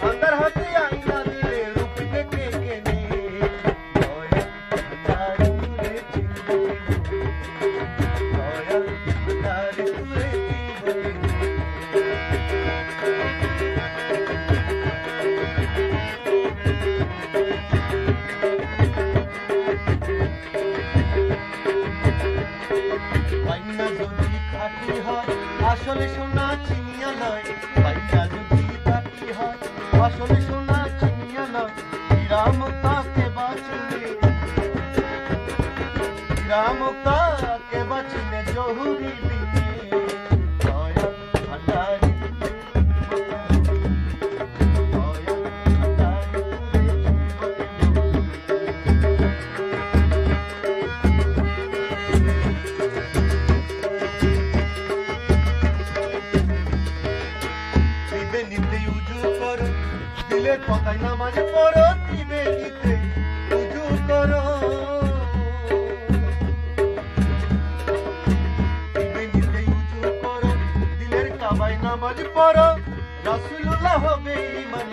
अंदर हाथे आईना दिले रूप देखे के ने আসলে সোনা চিনিয়া নয় বাইয়া যদি তাকি হয় আসলে সোনা চিনিয়া নয় রাম তাকে বাঁচলে জহুরি দিনে দয়া ভান্ডারি দিলের কথায় নামাজ পড়ো দিবে নিতে উজু করো দিবে নিতে উজু করো দিলের কাবায় নামাজ পড়ো রাসূলুল্লাহ হবে ইমান